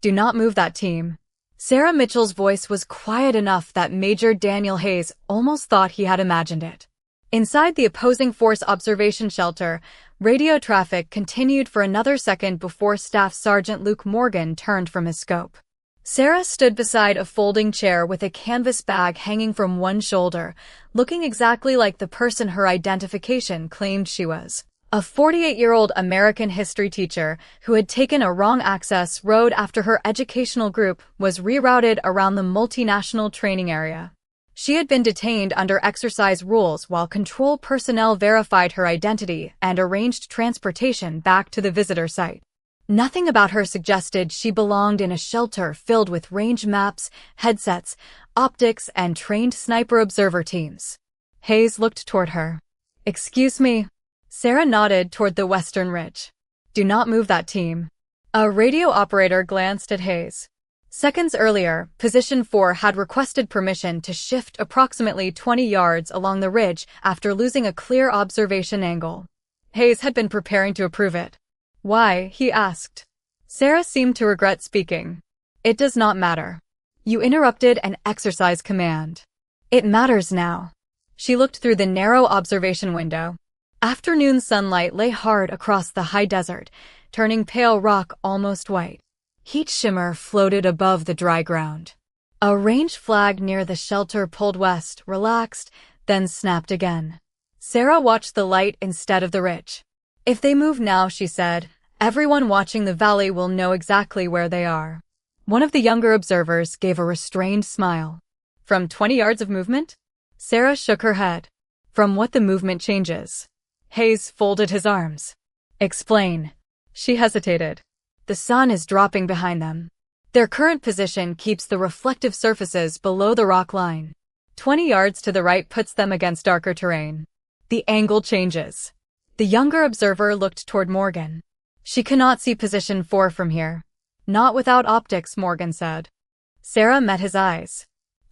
Do not move that team. Sarah Mitchell's voice was quiet enough that Major Daniel Hayes almost thought he had imagined it. Inside the opposing force observation shelter, radio traffic continued for another second before Staff Sergeant Luke Morgan turned from his scope. Sarah stood beside a folding chair with a canvas bag hanging from one shoulder, looking exactly like the person her identification claimed she was. A 48-year-old American history teacher who had taken a wrong access road after her educational group was rerouted around the multinational training area. She had been detained under exercise rules while control personnel verified her identity and arranged transportation back to the visitor site. Nothing about her suggested she belonged in a shelter filled with range maps, headsets, optics, and trained sniper observer teams. Hayes looked toward her. "Excuse me." Sarah nodded toward the western ridge. "Do not move that team." A radio operator glanced at Hayes. Seconds earlier, Position 4 had requested permission to shift approximately 20 yards along the ridge after losing a clear observation angle. Hayes had been preparing to approve it. "Why?" he asked. Sarah seemed to regret speaking. "It does not matter. You interrupted an exercise command. It matters now." She looked through the narrow observation window. Afternoon sunlight lay hard across the high desert, turning pale rock almost white. Heat shimmer floated above the dry ground. A range flag near the shelter pulled west, relaxed, then snapped again. Sarah watched the light instead of the ridge. "If they move now," she said, "everyone watching the valley will know exactly where they are." One of the younger observers gave a restrained smile. "From 20 yards of movement?" Sarah shook her head. "From what the movement changes." Hayes folded his arms. "Explain." She hesitated. "The sun is dropping behind them. Their current position keeps the reflective surfaces below the rock line. 20 yards to the right puts them against darker terrain. The angle changes." The younger observer looked toward Morgan. "She cannot see Position 4 from here." "Not without optics," Morgan said. Sarah met his eyes.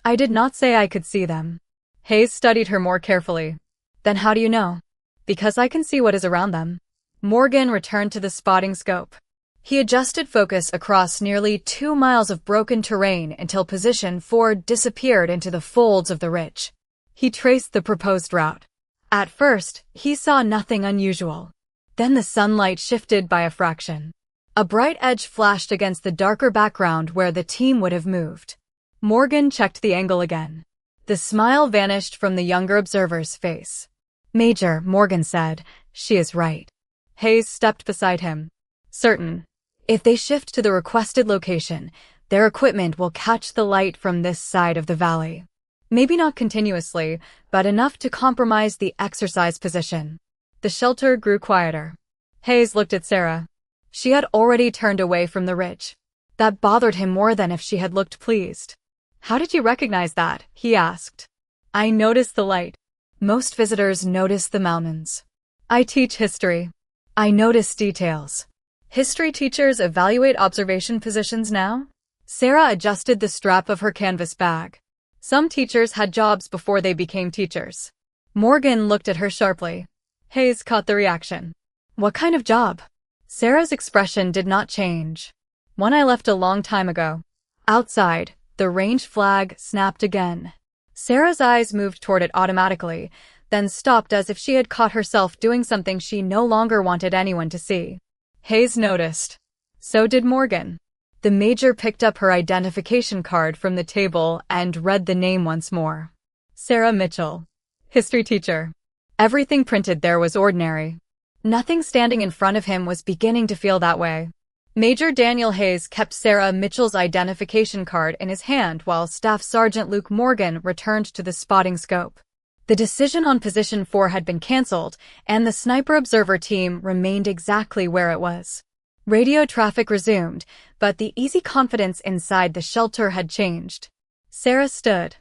"I did not say I could see them." Hayes studied her more carefully. "Then how do you know?" "Because I can see what is around them." Morgan returned to the spotting scope. He adjusted focus across nearly 2 miles of broken terrain until Position 4 disappeared into the folds of the ridge. He traced the proposed route. At first, he saw nothing unusual. Then the sunlight shifted by a fraction. A bright edge flashed against the darker background where the team would have moved. Morgan checked the angle again. The smile vanished from the younger observer's face. "Major," Morgan said, "she is right." Hayes stepped beside him. "Certain. If they shift to the requested location, their equipment will catch the light from this side of the valley. Maybe not continuously, but enough to compromise the exercise position." The shelter grew quieter. Hayes looked at Sarah. She had already turned away from the ridge. That bothered him more than if she had looked pleased. "How did you recognize that?" he asked. "I noticed the light. Most visitors notice the mountains. I teach history. I notice details." "History teachers evaluate observation positions now?" Sarah adjusted the strap of her canvas bag. "Some teachers had jobs before they became teachers." Morgan looked at her sharply. Hayes caught the reaction. "What kind of job?" Sarah's expression did not change. "One I left a long time ago." Outside, the range flag snapped again. Sarah's eyes moved toward it automatically, then stopped as if she had caught herself doing something she no longer wanted anyone to see. Hayes noticed. So did Morgan. The major picked up her identification card from the table and read the name once more. Sarah Mitchell. History teacher. Everything printed there was ordinary. Nothing standing in front of him was beginning to feel that way. Major Daniel Hayes kept Sarah Mitchell's identification card in his hand while Staff Sergeant Luke Morgan returned to the spotting scope. The decision on Position 4 had been cancelled, and the sniper observer team remained exactly where it was. Radio traffic resumed, but the easy confidence inside the shelter had changed. Sarah stood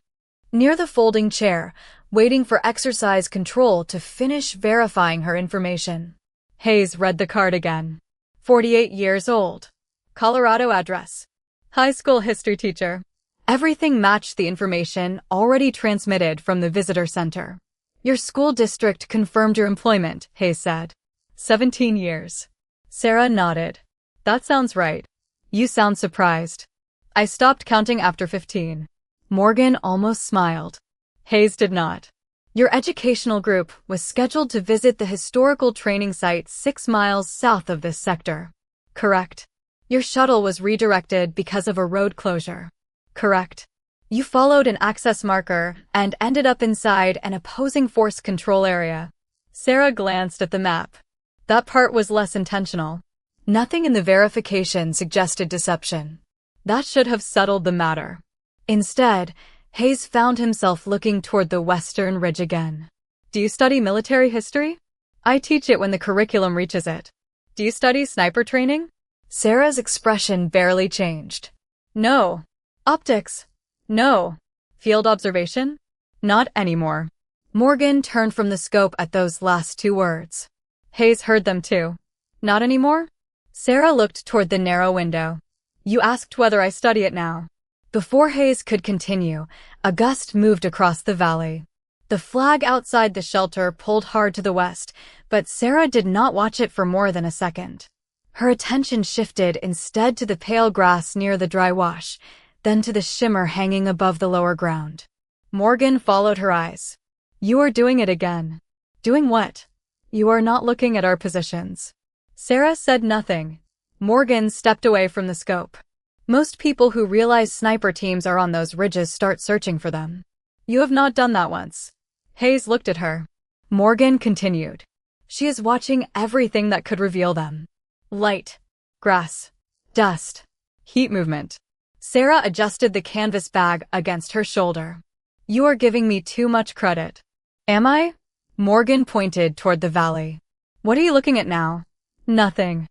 near the folding chair, waiting for exercise control to finish verifying her information. Hayes read the card again. 48 years old. Colorado address. High school history teacher. Everything matched the information already transmitted from the visitor center. Your school district confirmed your employment, Hayes said. 17 years. Sarah nodded. That sounds right. You sound surprised. I stopped counting after 15. Morgan almost smiled. Hayes did not. Your educational group was scheduled to visit the historical training site 6 miles south of this sector. Correct. Your shuttle was redirected because of a road closure. Correct. You followed an access marker and ended up inside an opposing force control area. Sarah glanced at the map. That part was less intentional. Nothing in the verification suggested deception. That should have settled the matter. Instead, Hayes found himself looking toward the western ridge again. Do you study military history? I teach it when the curriculum reaches it. Do you study sniper training? Sarah's expression barely changed. No. Optics? No. Field observation? Not anymore. Morgan turned from the scope at those last 2 words. Hayes heard them too. Not anymore? Sarah looked toward the narrow window. You asked whether I study it now. Before Hayes could continue, a gust moved across the valley. The flag outside the shelter pulled hard to the west, but Sarah did not watch it for more than a second. Her attention shifted instead to the pale grass near the dry wash, then to the shimmer hanging above the lower ground. Morgan followed her eyes. You are doing it again. Doing what? You are not looking at our positions. Sarah said nothing. Morgan stepped away from the scope. Most people who realize sniper teams are on those ridges start searching for them. You have not done that once. Hayes looked at her. Morgan continued. She is watching everything that could reveal them. Light, grass, dust, heat movement. Sarah adjusted the canvas bag against her shoulder. You are giving me too much credit. Am I? Morgan pointed toward the valley. What are you looking at now? Nothing.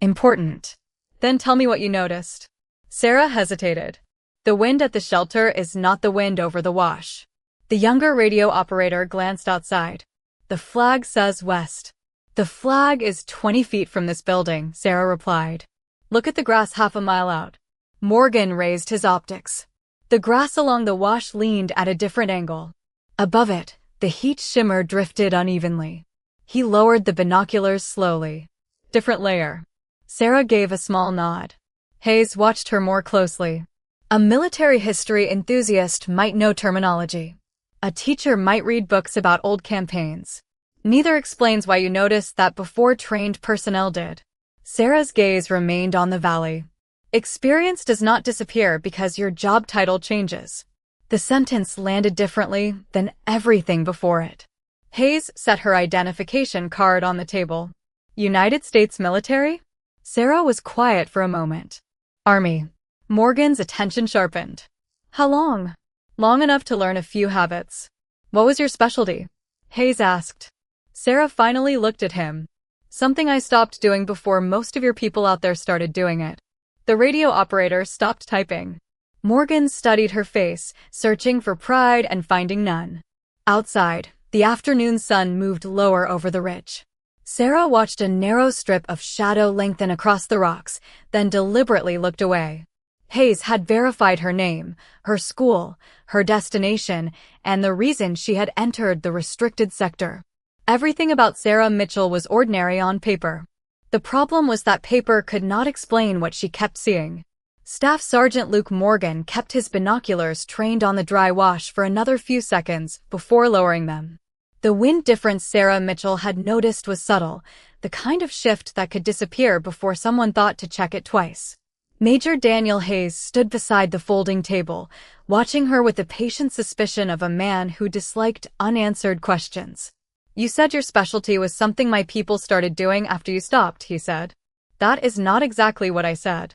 Important. Then tell me what you noticed. Sarah hesitated. The wind at the shelter is not the wind over the wash. The younger radio operator glanced outside. The flag says west. The flag is 20 feet from this building, Sarah replied. Look at the grass half a mile out. Morgan raised his optics. The grass along the wash leaned at a different angle. Above it, the heat shimmer drifted unevenly. He lowered the binoculars slowly. Different layer. Sarah gave a small nod. Hayes watched her more closely. A military history enthusiast might know terminology. A teacher might read books about old campaigns. Neither explains why you noticed that before trained personnel did. Sarah's gaze remained on the valley. Experience does not disappear because your job title changes. The sentence landed differently than everything before it. Hayes set her identification card on the table. United States military? Sarah was quiet for a moment. Army. Morgan's attention sharpened. How long? Long enough to learn a few habits. What was your specialty? Hayes asked. Sarah finally looked at him. Something I stopped doing before most of your people out there started doing it. The radio operator stopped typing. Morgan studied her face, searching for pride and finding none. Outside, the afternoon sun moved lower over the ridge. Sarah watched a narrow strip of shadow lengthen across the rocks, then deliberately looked away. Hayes had verified her name, her school, her destination, and the reason she had entered the restricted sector. Everything about Sarah Mitchell was ordinary on paper. The problem was that paper could not explain what she kept seeing. Staff Sergeant Luke Morgan kept his binoculars trained on the dry wash for another few seconds before lowering them. The wind difference Sarah Mitchell had noticed was subtle, the kind of shift that could disappear before someone thought to check it twice. Major Daniel Hayes stood beside the folding table, watching her with the patient suspicion of a man who disliked unanswered questions. You said your specialty was something my people started doing after you stopped, he said. That is not exactly what I said.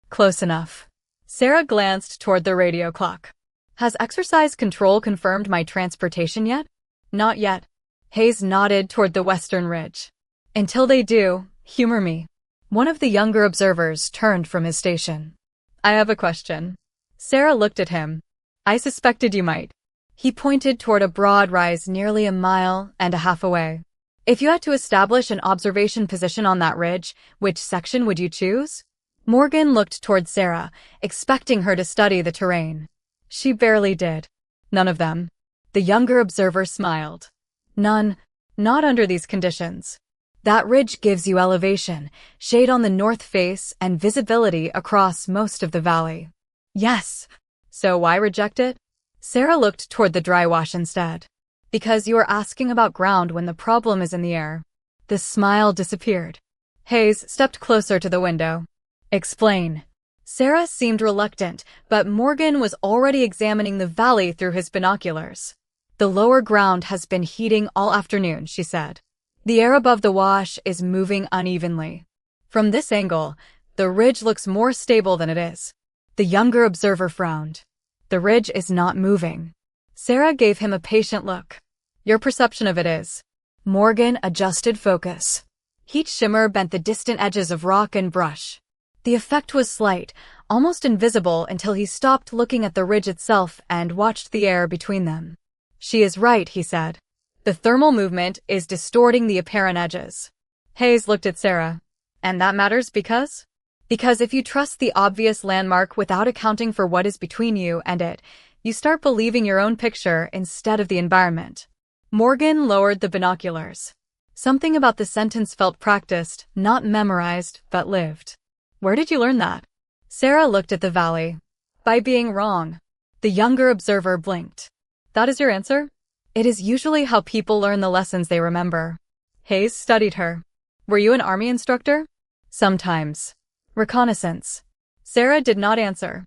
Close enough. Sarah glanced toward the radio clock. Has exercise control confirmed my transportation yet? Not yet. Hayes nodded toward the western ridge. Until they do, humor me. One of the younger observers turned from his station. I have a question. Sarah looked at him. I suspected you might. He pointed toward a broad rise nearly 1.5 miles away. If you had to establish an observation position on that ridge, which section would you choose? Morgan looked toward Sarah, expecting her to study the terrain. She barely did. None of them. The younger observer smiled. None. Not under these conditions. That ridge gives you elevation, shade on the north face, and visibility across most of the valley. Yes. So why reject it? Sarah looked toward the dry wash instead. Because you are asking about ground when the problem is in the air. The smile disappeared. Hayes stepped closer to the window. Explain. Sarah seemed reluctant, but Morgan was already examining the valley through his binoculars. The lower ground has been heating all afternoon, she said. The air above the wash is moving unevenly. From this angle, the ridge looks more stable than it is. The younger observer frowned. The ridge is not moving. Sarah gave him a patient look. Your perception of it is. Morgan adjusted focus. Heat shimmer bent the distant edges of rock and brush. The effect was slight, almost invisible until he stopped looking at the ridge itself and watched the air between them. She is right, he said. The thermal movement is distorting the apparent edges. Hayes looked at Sarah. And that matters because? Because if you trust the obvious landmark without accounting for what is between you and it, you start believing your own picture instead of the environment. Morgan lowered the binoculars. Something about the sentence felt practiced, not memorized, but lived. Where did you learn that? Sarah looked at the valley. By being wrong. The younger observer blinked. That is your answer? It is usually how people learn the lessons they remember. Hayes studied her. Were you an army instructor? Sometimes. Reconnaissance. Sarah did not answer.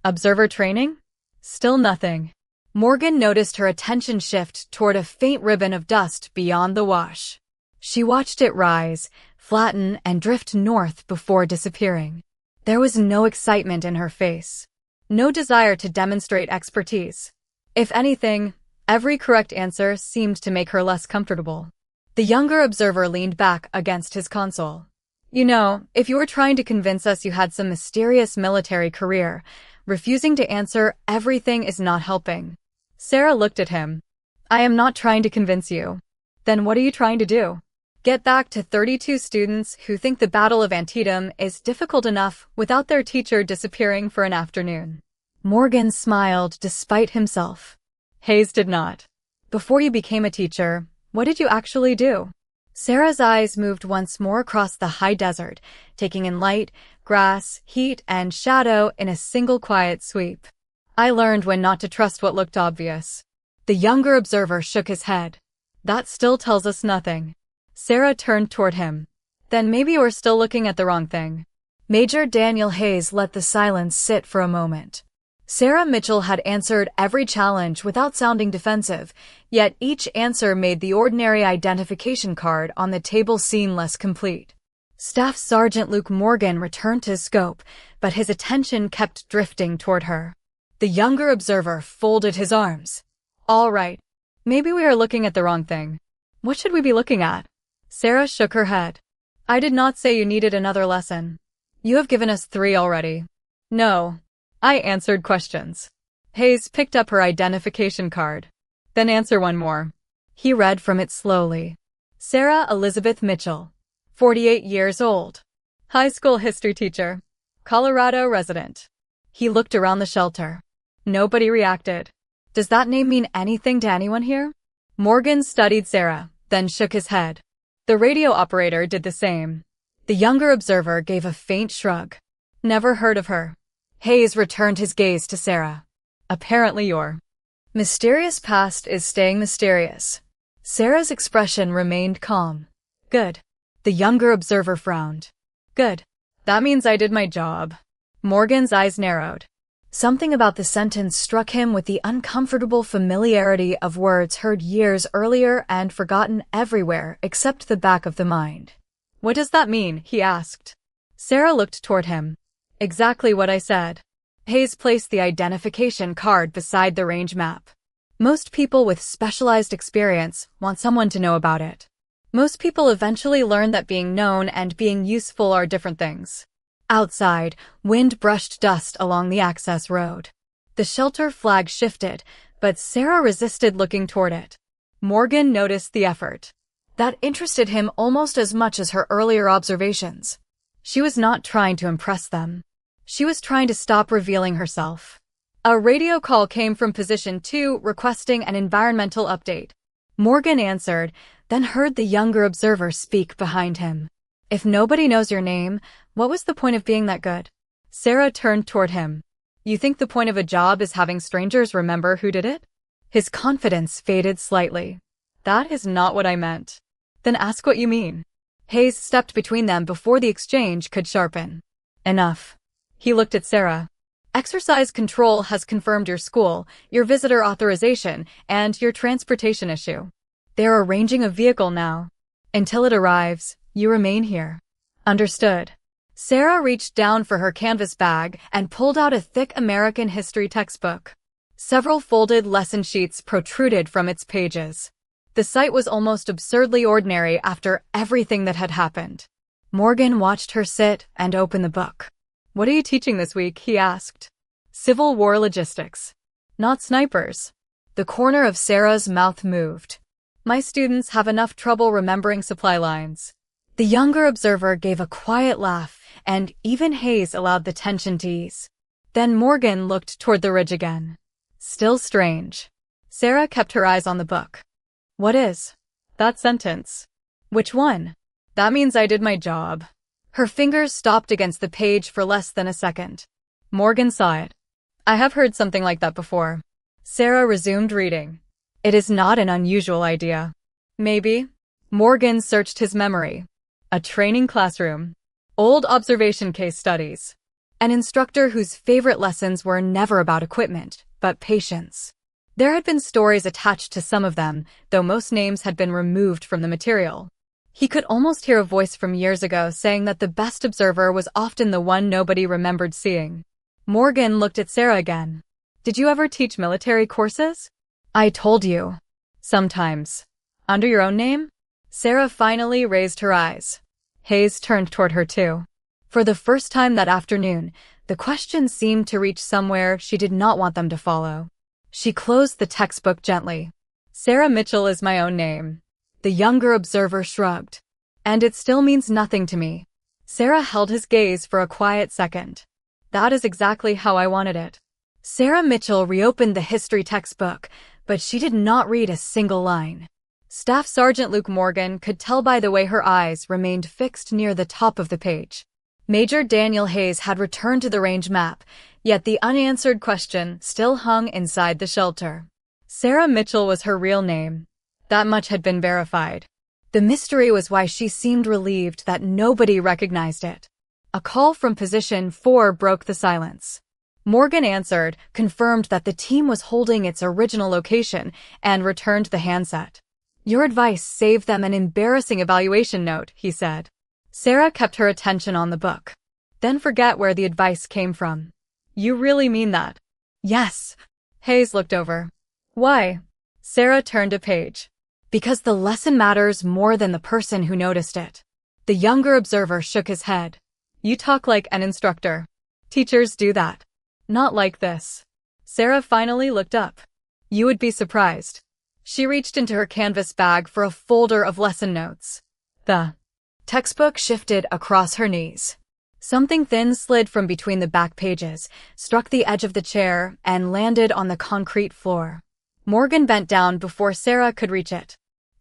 Observer training? Still nothing. Morgan noticed her attention shift toward a faint ribbon of dust beyond the wash. She watched it rise, flatten, and drift north before disappearing. There was no excitement in her face. No desire to demonstrate expertise. If anything, every correct answer seemed to make her less comfortable. The younger observer leaned back against his console. You know, if you were trying to convince us you had some mysterious military career, refusing to answer everything is not helping. Sarah looked at him. I am not trying to convince you. Then what are you trying to do? Get back to 32 students who think the Battle of Antietam is difficult enough without their teacher disappearing for an afternoon. Morgan smiled despite himself. Hayes did not. Before you became a teacher, what did you actually do? Sarah's eyes moved once more across the high desert, taking in light, grass, heat, and shadow in a single quiet sweep. I learned when not to trust what looked obvious. The younger observer shook his head. That still tells us nothing. Sarah turned toward him. Then maybe you are still looking at the wrong thing. Major Daniel Hayes let the silence sit for a moment. Sarah Mitchell had answered every challenge without sounding defensive, yet each answer made the ordinary identification card on the table seem less complete. Staff Sergeant Luke Morgan returned to his scope, but his attention kept drifting toward her. The younger observer folded his arms. All right. Maybe we are looking at the wrong thing. What should we be looking at? Sarah shook her head. I did not say you needed another lesson. You have given us 3 already. No. I answered questions. Hayes picked up her identification card. Then answer one more. He read from it slowly. Sarah Elizabeth Mitchell, 48 years old. High school history teacher. Colorado resident. He looked around the shelter. Nobody reacted. Does that name mean anything to anyone here? Morgan studied Sarah, then shook his head. The radio operator did the same. The younger observer gave a faint shrug. Never heard of her. Hayes returned his gaze to Sarah. Apparently your mysterious past is staying mysterious. Sarah's expression remained calm. Good. The younger observer frowned. Good. That means I did my job. Morgan's eyes narrowed. Something about the sentence struck him with the uncomfortable familiarity of words heard years earlier and forgotten everywhere except the back of the mind. What does that mean? He asked. Sarah looked toward him. Exactly what I said. Hayes placed the identification card beside the range map. Most people with specialized experience want someone to know about it. Most people eventually learn that being known and being useful are different things. Outside, wind brushed dust along the access road. The shelter flag shifted, but Sarah resisted looking toward it. Morgan noticed the effort. That interested him almost as much as her earlier observations. She was not trying to impress them. She was trying to stop revealing herself. A radio call came from Position 2 requesting an environmental update. Morgan answered, then heard the younger observer speak behind him. If nobody knows your name, what was the point of being that good? Sarah turned toward him. You think the point of a job is having strangers remember who did it? His confidence faded slightly. That is not what I meant. Then ask what you mean. Hayes stepped between them before the exchange could sharpen. Enough. He looked at Sarah. Exercise control has confirmed your school, your visitor authorization, and your transportation issue. They're arranging a vehicle now. Until it arrives, you remain here. Understood. Sarah reached down for her canvas bag and pulled out a thick American history textbook. Several folded lesson sheets protruded from its pages. The sight was almost absurdly ordinary after everything that had happened. Morgan watched her sit and open the book. What are you teaching this week? He asked. Civil War logistics. Not snipers. The corner of Sarah's mouth moved. My students have enough trouble remembering supply lines. The younger observer gave a quiet laugh, and even Hayes allowed the tension to ease. Then Morgan looked toward the ridge again. Still strange. Sarah kept her eyes on the book. What is? That sentence. Which one? That means I did my job. Her fingers stopped against the page for less than a second. Morgan saw it. I have heard something like that before. Sarah resumed reading. It is not an unusual idea. Maybe. Morgan searched his memory. A training classroom. Old observation case studies. An instructor whose favorite lessons were never about equipment, but patience. There had been stories attached to some of them, though most names had been removed from the material. He could almost hear a voice from years ago saying that the best observer was often the one nobody remembered seeing. Morgan looked at Sarah again. Did you ever teach military courses? I told you. Sometimes. Under your own name? Sarah finally raised her eyes. Hayes turned toward her too. For the first time that afternoon, the question seemed to reach somewhere she did not want them to follow. She closed the textbook gently. Sarah Mitchell is my own name. The younger observer shrugged. And it still means nothing to me. Sarah held his gaze for a quiet second. That is exactly how I wanted it. Sarah Mitchell reopened the history textbook, but she did not read a single line. Staff Sergeant Luke Morgan could tell by the way her eyes remained fixed near the top of the page. Major Daniel Hayes had returned to the range map, yet the unanswered question still hung inside the shelter. Sarah Mitchell was her real name. That much had been verified. The mystery was why she seemed relieved that nobody recognized it. A call from Position 4 broke the silence. Morgan answered, confirmed that the team was holding its original location, and returned the handset. Your advice saved them an embarrassing evaluation note, he said. Sarah kept her attention on the book. Then forget where the advice came from. You really mean that? Yes. Hayes looked over. Why? Sarah turned a page. Because the lesson matters more than the person who noticed it. The younger observer shook his head. You talk like an instructor. Teachers do that. Not like this. Sarah finally looked up. You would be surprised. She reached into her canvas bag for a folder of lesson notes. The textbook shifted across her knees. Something thin slid from between the back pages, struck the edge of the chair, and landed on the concrete floor. Morgan bent down before Sarah could reach it.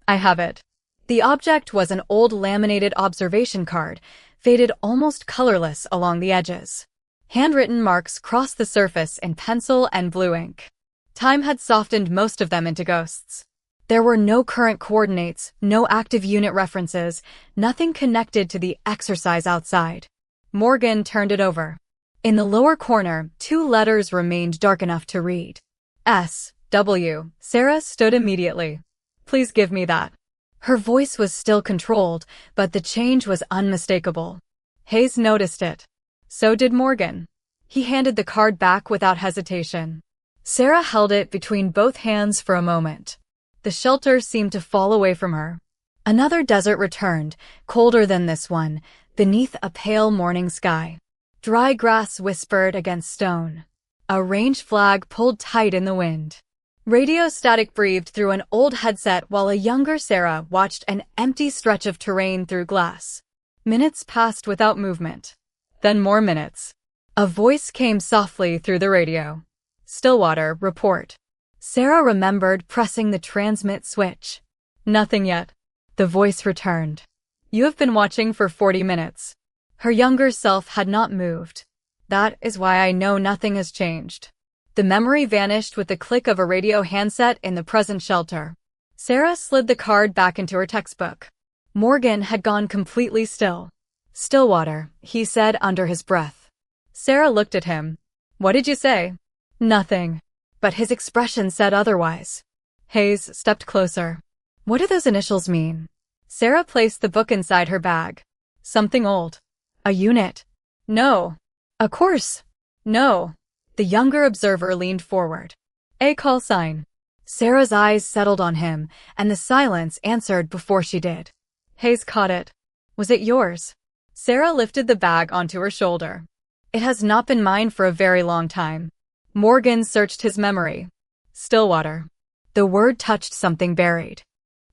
I have it. The object was an old laminated observation card, faded almost colorless along the edges. Handwritten marks crossed the surface in pencil and blue ink. Time had softened most of them into ghosts. There were no current coordinates, no active unit references, nothing connected to the exercise outside. Morgan turned it over. In the lower corner, 2 letters remained dark enough to read. S.W. Sarah stood immediately. Please give me that. Her voice was still controlled, but the change was unmistakable. Hayes noticed it. So did Morgan. He handed the card back without hesitation. Sarah held it between both hands for a moment. The shelter seemed to fall away from her. Another desert returned, colder than this one, beneath a pale morning sky. Dry grass whispered against stone. A range flag pulled tight in the wind. Radio static breathed through an old headset while a younger Sarah watched an empty stretch of terrain through glass. Minutes passed without movement. Then more minutes. A voice came softly through the radio. Stillwater, report. Sarah remembered pressing the transmit switch. Nothing yet. The voice returned. You have been watching for 40 minutes. Her younger self had not moved. That is why I know nothing has changed. The memory vanished with the click of a radio handset in the present shelter. Sarah slid the card back into her textbook. Morgan had gone completely still. Stillwater, he said under his breath. Sarah looked at him. What did you say? Nothing. But his expression said otherwise. Hayes stepped closer. What do those initials mean? Sarah placed the book inside her bag. Something old. A unit. No. A course. No. The younger observer leaned forward. A call sign. Sarah's eyes settled on him, and the silence answered before she did. Hayes caught it. Was it yours? Sarah lifted the bag onto her shoulder. It has not been mine for a very long time. Morgan searched his memory. Stillwater. The word touched something buried.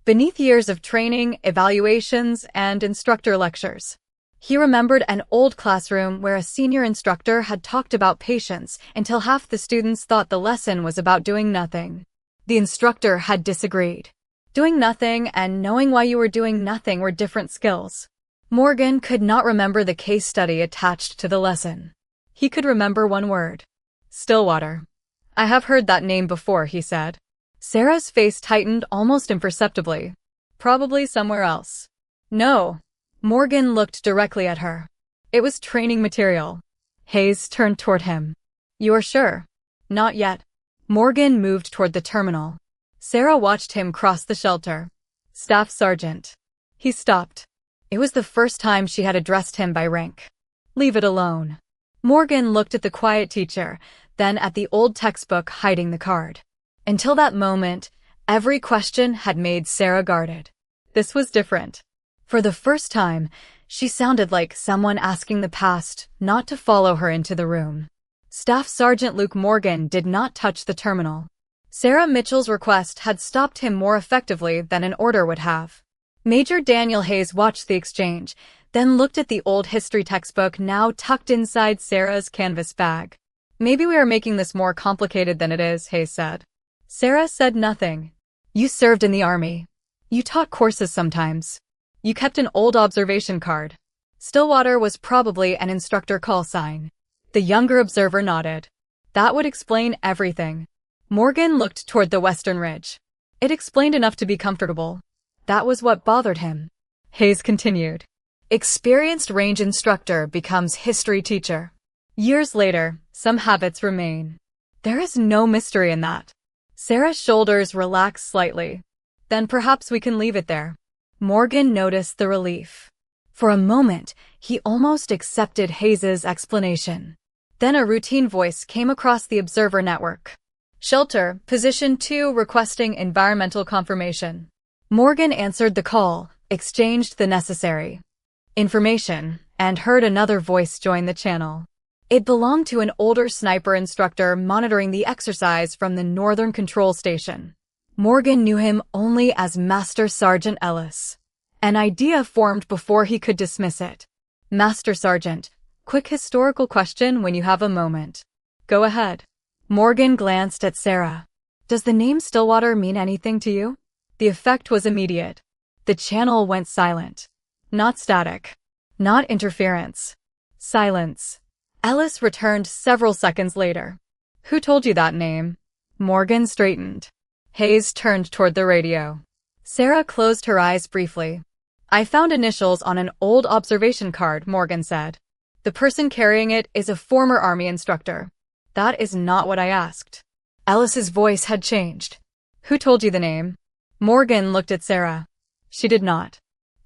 Beneath years of training, evaluations, and instructor lectures. He remembered an old classroom where a senior instructor had talked about patience until half the students thought the lesson was about doing nothing. The instructor had disagreed. Doing nothing and knowing why you were doing nothing were different skills. Morgan could not remember the case study attached to the lesson. He could remember one word. Stillwater. I have heard that name before, he said. Sarah's face tightened almost imperceptibly. Probably somewhere else. No. Morgan looked directly at her. It was training material. Hayes turned toward him. You are sure? Not yet. Morgan moved toward the terminal. Sarah watched him cross the shelter. Staff Sergeant. He stopped. It was the first time she had addressed him by rank. Leave it alone. Morgan looked at the quiet teacher, then at the old textbook hiding the card. Until that moment, every question had made Sarah guarded. This was different. For the first time, she sounded like someone asking the past not to follow her into the room. Staff Sergeant Luke Morgan did not touch the terminal. Sarah Mitchell's request had stopped him more effectively than an order would have. Major Daniel Hayes watched the exchange, then looked at the old history textbook now tucked inside Sarah's canvas bag. Maybe we are making this more complicated than it is, Hayes said. Sarah said nothing. You served in the army. You taught courses sometimes. You kept an old observation card. Stillwater was probably an instructor call sign. The younger observer nodded. That would explain everything. Morgan looked toward the western ridge. It explained enough to be comfortable. That was what bothered him. Hayes continued. Experienced range instructor becomes history teacher. Years later, some habits remain. There is no mystery in that. Sarah's shoulders relaxed slightly. Then perhaps we can leave it there. Morgan noticed the relief. For a moment, he almost accepted Hayes's explanation. Then a routine voice came across the observer network. Shelter, position 2 requesting environmental confirmation. Morgan answered the call, exchanged the necessary information, and heard another voice join the channel. It belonged to an older sniper instructor monitoring the exercise from the Northern Control Station. Morgan knew him only as Master Sergeant Ellis. An idea formed before he could dismiss it. Master Sergeant, quick historical question when you have a moment. Go ahead. Morgan glanced at Sarah. Does the name Stillwater mean anything to you? The effect was immediate. The channel went silent. Not static. Not interference. Silence. Ellis returned several seconds later. Who told you that name? Morgan straightened. Hayes turned toward the radio. Sarah closed her eyes briefly. I found initials on an old observation card, Morgan said. The person carrying it is a former Army instructor. That is not what I asked. Ellis's voice had changed. Who told you the name? Morgan looked at Sarah. She did not.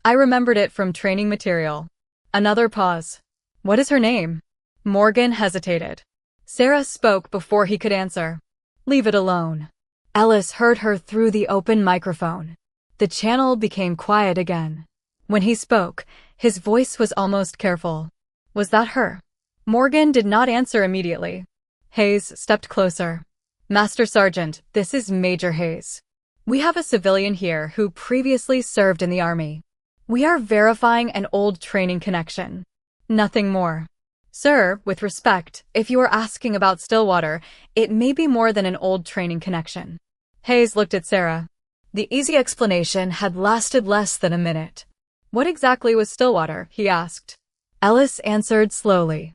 I remembered it from training material. Another pause. What is her name? Morgan hesitated. Sarah spoke before he could answer. Leave it alone. Ellis heard her through the open microphone. The channel became quiet again. When he spoke, his voice was almost careful. Was that her? Morgan did not answer immediately. Hayes stepped closer. Master Sergeant, this is Major Hayes. We have a civilian here who previously served in the Army. We are verifying an old training connection. Nothing more. Sir, with respect, if you are asking about Stillwater, it may be more than an old training connection. Hayes looked at Sarah. The easy explanation had lasted less than a minute. What exactly was Stillwater? He asked. Ellis answered slowly.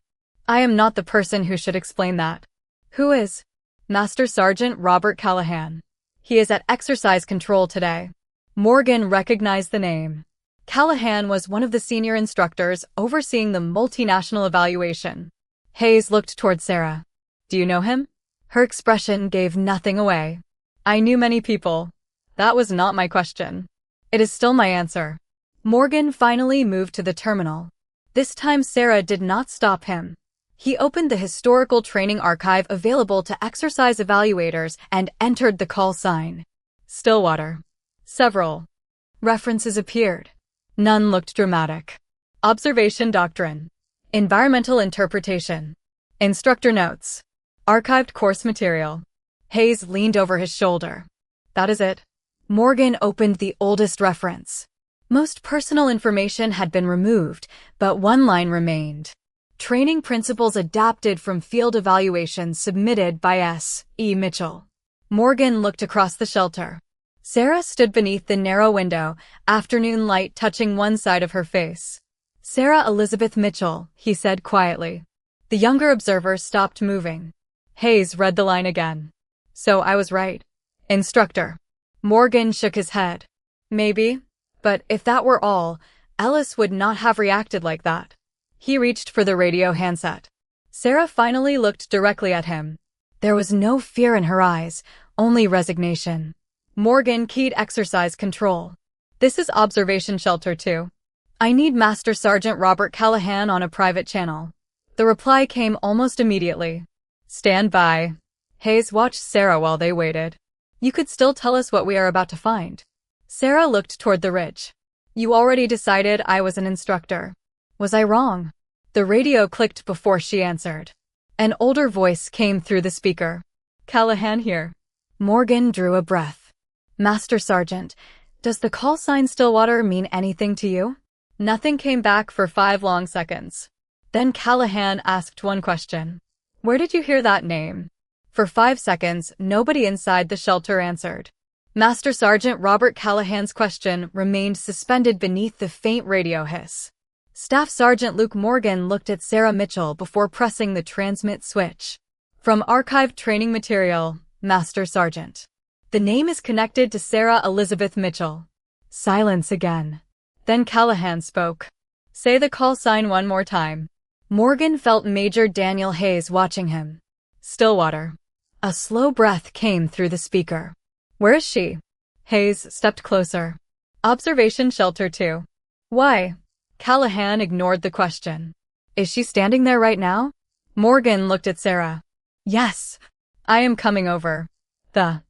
I am not the person who should explain that. Who is? Master Sergeant Robert Callahan. He is at exercise control today. Morgan recognized the name. Callahan was one of the senior instructors overseeing the multinational evaluation. Hayes looked toward Sarah. Do you know him? Her expression gave nothing away. I knew many people. That was not my question. It is still my answer. Morgan finally moved to the terminal. This time Sarah did not stop him. He opened the historical training archive available to exercise evaluators and entered the call sign. Stillwater. Several references appeared. None looked dramatic. Observation doctrine. Environmental interpretation. Instructor notes. Archived course material. Hayes leaned over his shoulder. That is it. Morgan opened the oldest reference. Most personal information had been removed, but one line remained. Training principles adapted from field evaluations submitted by S. E. Mitchell. Morgan looked across the shelter. Sarah stood beneath the narrow window, afternoon light touching one side of her face. Sarah Elizabeth Mitchell, he said quietly. The younger observer stopped moving. Hayes read the line again. So I was right. Instructor. Morgan shook his head. Maybe, but if that were all, Ellis would not have reacted like that. He reached for the radio handset. Sarah finally looked directly at him. There was no fear in her eyes, only resignation. Morgan keyed exercise control. This is Observation Shelter 2. I need Master Sergeant Robert Callahan on a private channel. The reply came almost immediately. Stand by. Hayes watched Sarah while they waited. You could still tell us what we are about to find. Sarah looked toward the ridge. You already decided I was an instructor. Was I wrong? The radio clicked before she answered. An older voice came through the speaker. Callahan here. Morgan drew a breath. Master Sergeant, does the call sign Stillwater mean anything to you? Nothing came back for 5 long seconds. Then Callahan asked one question. Where did you hear that name? For 5 seconds, nobody inside the shelter answered. Master Sergeant Robert Callahan's question remained suspended beneath the faint radio hiss. Staff Sergeant Luke Morgan looked at Sarah Mitchell before pressing the transmit switch. From archived training material, Master Sergeant. The name is connected to Sarah Elizabeth Mitchell. Silence again. Then Callahan spoke. Say the call sign one more time. Morgan felt Major Daniel Hayes watching him. Stillwater. A slow breath came through the speaker. Where is she? Hayes stepped closer. Observation Shelter 2. Why? Callahan ignored the question. Is she standing there right now? Morgan looked at Sarah. Yes. I am coming over. The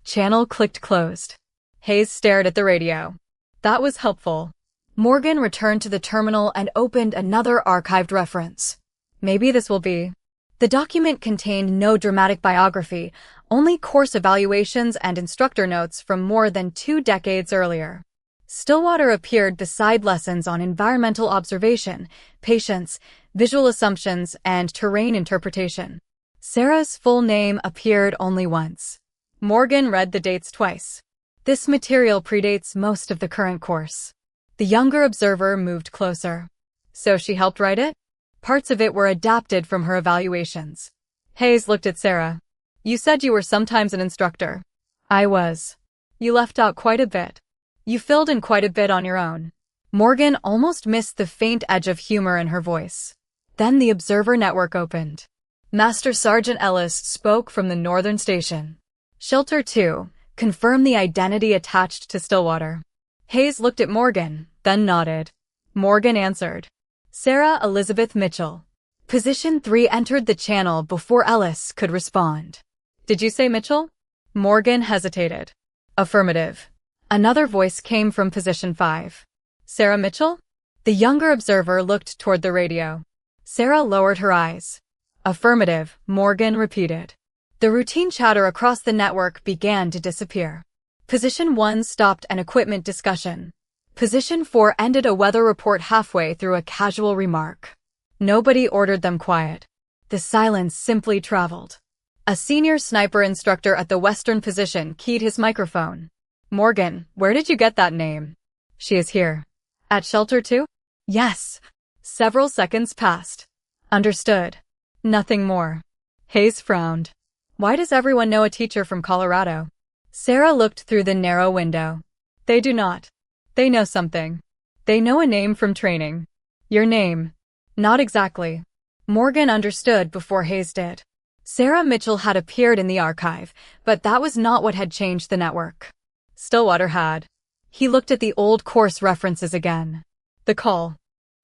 channel clicked closed. Hayes stared at the radio. That was helpful. Morgan returned to the terminal and opened another archived reference. Maybe this will be. The document contained no dramatic biography, only course evaluations and instructor notes from more than 2 decades earlier. Stillwater appeared beside lessons on environmental observation, patience, visual assumptions, and terrain interpretation. Sarah's full name appeared only once. Morgan read the dates twice. This material predates most of the current course. The younger observer moved closer. So she helped write it? Parts of it were adapted from her evaluations. Hayes looked at Sarah. You said you were sometimes an instructor. I was. You left out quite a bit. You filled in quite a bit on your own. Morgan almost missed the faint edge of humor in her voice. Then the observer network opened. Master Sergeant Ellis spoke from the northern station. Shelter 2, confirm the identity attached to Stillwater. Hayes looked at Morgan, then nodded. Morgan answered. Sarah Elizabeth Mitchell. Position 3 entered the channel before Ellis could respond. Did you say Mitchell? Morgan hesitated. Affirmative. Another voice came from Position 5. Sarah Mitchell? The younger observer looked toward the radio. Sarah lowered her eyes. Affirmative, Morgan repeated. The routine chatter across the network began to disappear. Position 1 stopped an equipment discussion. Position 4 ended a weather report halfway through a casual remark. Nobody ordered them quiet. The silence simply traveled. A senior sniper instructor at the western position keyed his microphone. Morgan, where did you get that name? She is here. At shelter 2? Yes. Several seconds passed. Understood. Nothing more. Hayes frowned. Why does everyone know a teacher from Colorado? Sarah looked through the narrow window. They do not. They know something. They know a name from training. Your name. Not exactly. Morgan understood before Hayes did. Sarah Mitchell had appeared in the archive, but that was not what had changed the network. Stillwater had. He looked at the old course references again. The call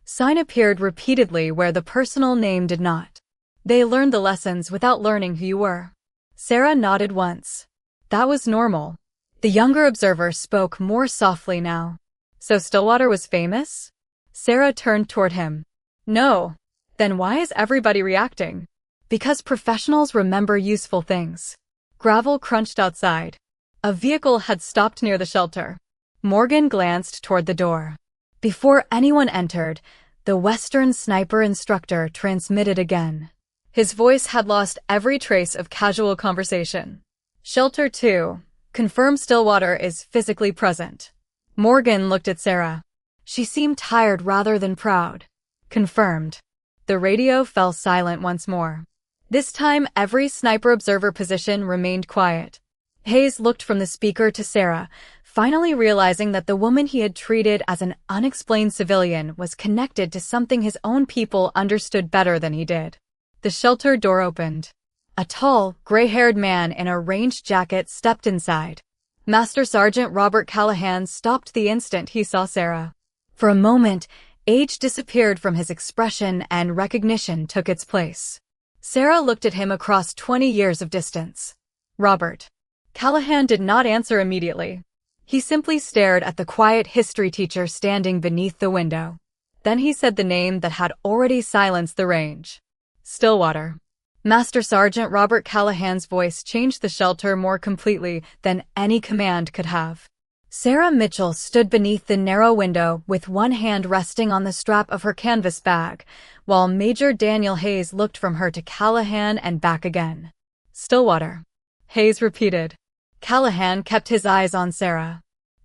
sign appeared repeatedly where the personal name did not. They learned the lessons without learning who you were. Sarah nodded once. That was normal. The younger observer spoke more softly now. So Stillwater was famous? Sarah turned toward him. No. Then why is everybody reacting? Because professionals remember useful things. Gravel crunched outside. A vehicle had stopped near the shelter. Morgan glanced toward the door. Before anyone entered, the Western sniper instructor transmitted again. His voice had lost every trace of casual conversation. Shelter 2. Confirm Stillwater is physically present. Morgan looked at Sarah. She seemed tired rather than proud. Confirmed. The radio fell silent once more. This time, every sniper observer position remained quiet. Hayes looked from the speaker to Sarah, finally realizing that the woman he had treated as an unexplained civilian was connected to something his own people understood better than he did. The shelter door opened. A tall, gray-haired man in a ranged jacket stepped inside. Master Sergeant Robert Callahan stopped the instant he saw Sarah. For a moment, age disappeared from his expression and recognition took its place. Sarah looked at him across 20 years of distance. Robert. Callahan did not answer immediately. He simply stared at the quiet history teacher standing beneath the window. Then he said the name that had already silenced the range. Stillwater. Master Sergeant Robert Callahan's voice changed the shelter more completely than any command could have. Sarah Mitchell stood beneath the narrow window with one hand resting on the strap of her canvas bag, while Major Daniel Hayes looked from her to Callahan and back again. Stillwater. Hayes repeated. Callahan kept his eyes on Sarah.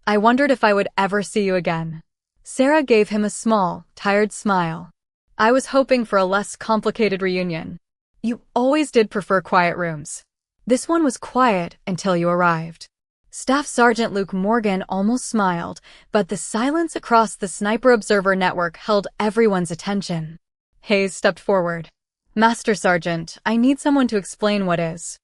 I wondered if I would ever see you again. Sarah gave him a small, tired smile. I was hoping for a less complicated reunion. You always did prefer quiet rooms. This one was quiet until you arrived. Staff Sergeant Luke Morgan almost smiled, but the silence across the Sniper Observer network held everyone's attention. Hayes stepped forward. Master Sergeant, I need someone to explain what is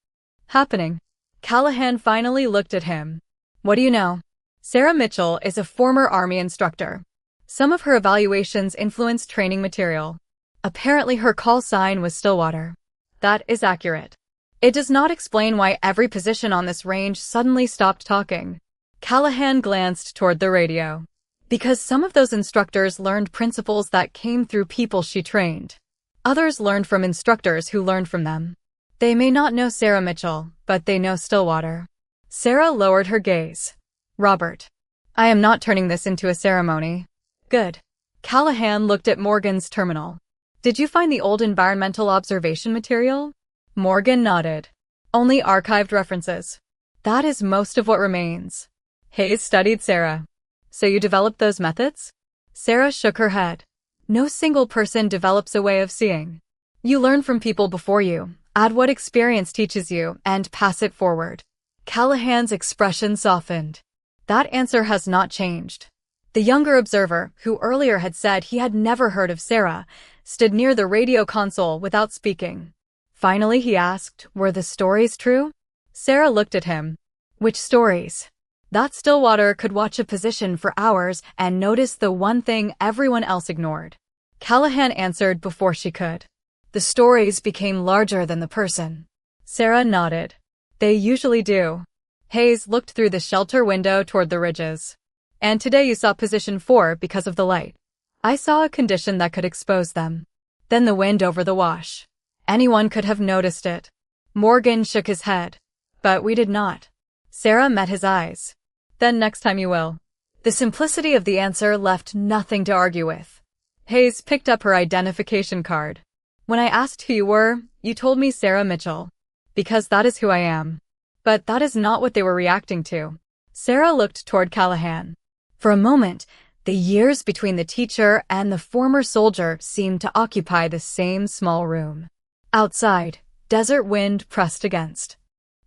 happening. Callahan finally looked at him. What do you know? Sarah Mitchell is a former Army instructor. Some of her evaluations influenced training material. Apparently her call sign was Stillwater. That is accurate. It does not explain why every position on this range suddenly stopped talking. Callahan glanced toward the radio. Because some of those instructors learned principles that came through people she trained. Others learned from instructors who learned from them. They may not know Sarah Mitchell, but they know Stillwater. Sarah lowered her gaze. Robert. I am not turning this into a ceremony. Good. Callahan looked at Morgan's terminal. Did you find the old environmental observation material? Morgan nodded. Only archived references. That is most of what remains. Hayes studied Sarah. So you developed those methods? Sarah shook her head. No single person develops a way of seeing. You learn from people before you, add what experience teaches you, and pass it forward. Callahan's expression softened. That answer has not changed. The younger observer, who earlier had said he had never heard of Sarah, stood near the radio console without speaking. Finally, he asked, were the stories true? Sarah looked at him. Which stories? That Stillwater could watch a position for hours and notice the one thing everyone else ignored. Callahan answered before she could. The stories became larger than the person. Sarah nodded. They usually do. Hayes looked through the shelter window toward the ridges. And today you saw position 4 because of the light. I saw a condition that could expose them. Then the wind over the wash. Anyone could have noticed it. Morgan shook his head. But we did not. Sarah met his eyes. Then next time you will. The simplicity of the answer left nothing to argue with. Hayes picked up her identification card. When I asked who you were, you told me Sarah Mitchell. Because that is who I am. But that is not what they were reacting to. Sarah looked toward Callahan. For a moment, the years between the teacher and the former soldier seemed to occupy the same small room. Outside, desert wind pressed against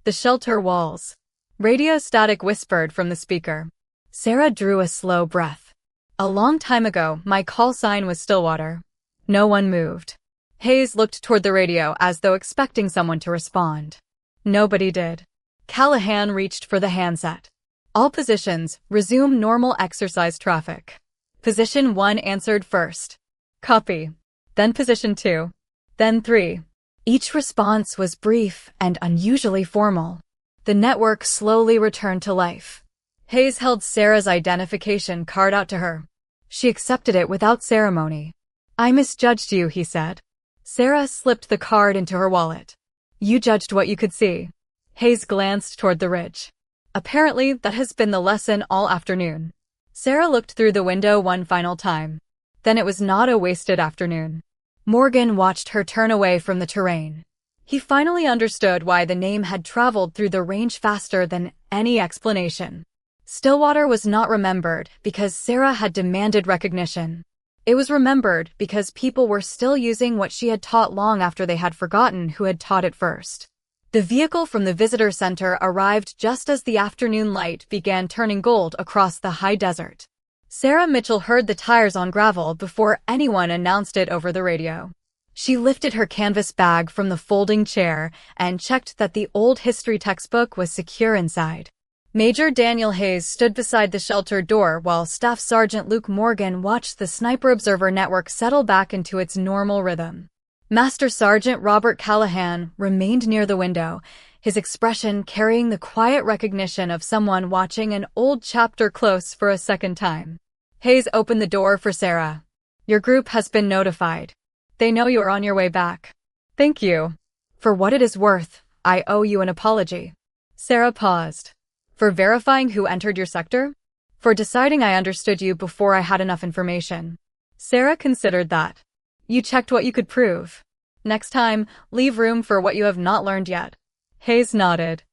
the shelter walls. Radio static whispered from the speaker. Sarah drew a slow breath. A long time ago, my call sign was Stillwater. No one moved. Hayes looked toward the radio as though expecting someone to respond. Nobody did. Callahan reached for the handset. All positions, resume normal exercise traffic. Position 1 answered first. Copy. Then position 2. Then 3. Each response was brief and unusually formal. The network slowly returned to life. Hayes held Sarah's identification card out to her. She accepted it without ceremony. I misjudged you, he said. Sarah slipped the card into her wallet. You judged what you could see. Hayes glanced toward the ridge. Apparently, that has been the lesson all afternoon. Sarah looked through the window one final time. Then it was not a wasted afternoon. Morgan watched her turn away from the terrain. He finally understood why the name had traveled through the range faster than any explanation. Stillwater was not remembered because Sarah had demanded recognition. It was remembered because people were still using what she had taught long after they had forgotten who had taught it first. The vehicle from the visitor center arrived just as the afternoon light began turning gold across the high desert. Sarah Mitchell heard the tires on gravel before anyone announced it over the radio. She lifted her canvas bag from the folding chair and checked that the old history textbook was secure inside. Major Daniel Hayes stood beside the shelter door while Staff Sergeant Luke Morgan watched the Sniper Observer Network settle back into its normal rhythm. Master Sergeant Robert Callahan remained near the window, his expression carrying the quiet recognition of someone watching an old chapter close for a second time. Hayes opened the door for Sarah. Your group has been notified. They know you are on your way back. Thank you. For what it is worth, I owe you an apology. Sarah paused. For verifying who entered your sector? For deciding I understood you before I had enough information. Sarah considered that. You checked what you could prove. Next time, leave room for what you have not learned yet. Hayes nodded.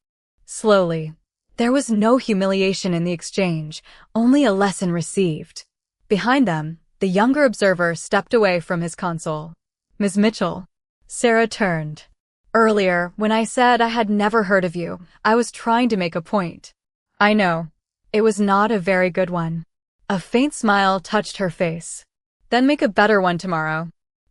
Slowly. There was no humiliation in the exchange, only a lesson received. Behind them, the younger observer stepped away from his console. Ms. Mitchell. Sarah turned. Earlier, when I said I had never heard of you, I was trying to make a point. I know. It was not a very good one. A faint smile touched her face. Then make a better one tomorrow.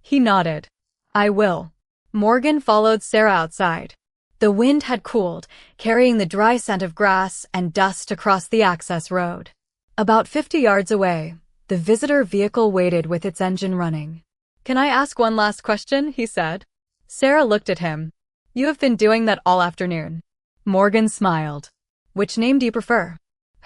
He nodded. I will. Morgan followed Sarah outside. The wind had cooled, carrying the dry scent of grass and dust across the access road. About 50 yards away, the visitor vehicle waited with its engine running. Can I ask one last question? He said. Sarah looked at him. You have been doing that all afternoon. Morgan smiled. Which name do you prefer?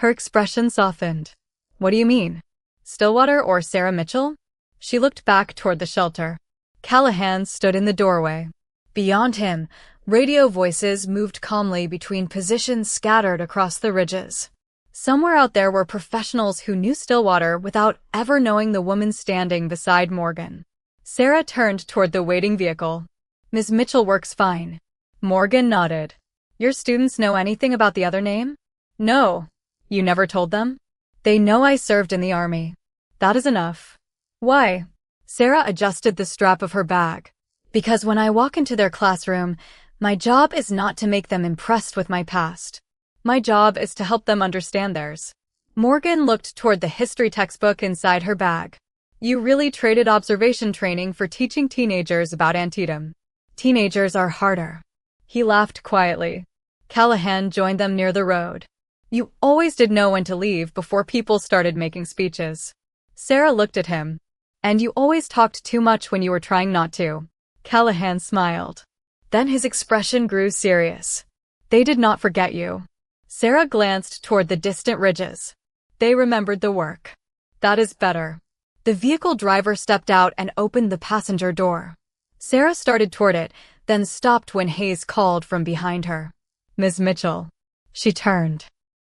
Her expression softened. What do you mean? Stillwater or Sarah Mitchell? She looked back toward the shelter. Callahan stood in the doorway. Beyond him, radio voices moved calmly between positions scattered across the ridges. Somewhere out there were professionals who knew Stillwater without ever knowing the woman standing beside Morgan. Sarah turned toward the waiting vehicle. Ms. Mitchell works fine. Morgan nodded. Your students know anything about the other name? No. You never told them? They know I served in the army. That is enough. Why? Sarah adjusted the strap of her bag. Because when I walk into their classroom, my job is not to make them impressed with my past. My job is to help them understand theirs. Morgan looked toward the history textbook inside her bag. You really traded observation training for teaching teenagers about Antietam. Teenagers are harder. He laughed quietly. Callahan joined them near the road. You always did know when to leave before people started making speeches. Sarah looked at him. And you always talked too much when you were trying not to. Callahan smiled. Then his expression grew serious. They did not forget you. Sarah glanced toward the distant ridges. They remembered the work. That is better. The vehicle driver stepped out and opened the passenger door. Sarah started toward it, then stopped when Hayes called from behind her. Ms. Mitchell. She turned.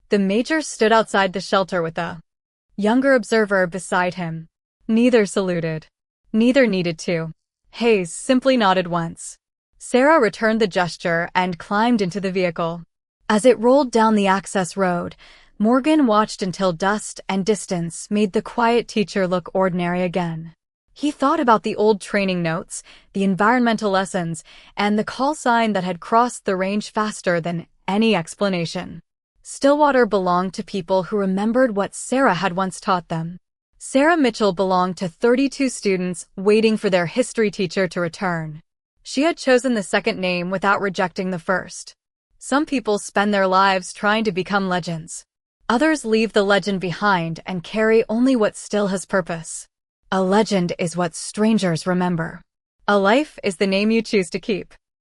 The major stood outside the shelter with a younger observer beside him. Neither saluted. Neither needed to. Hayes simply nodded once. Sarah returned the gesture and climbed into the vehicle. As it rolled down the access road, Morgan watched until dust and distance made the quiet teacher look ordinary again. He thought about the old training notes, the environmental lessons, and the call sign that had crossed the range faster than any explanation. Stillwater belonged to people who remembered what Sarah had once taught them. Sarah Mitchell belonged to 32 students waiting for their history teacher to return. She had chosen the second name without rejecting the first. Some people spend their lives trying to become legends. Others leave the legend behind and carry only what still has purpose. A legend is what strangers remember. A life is the name you choose to keep.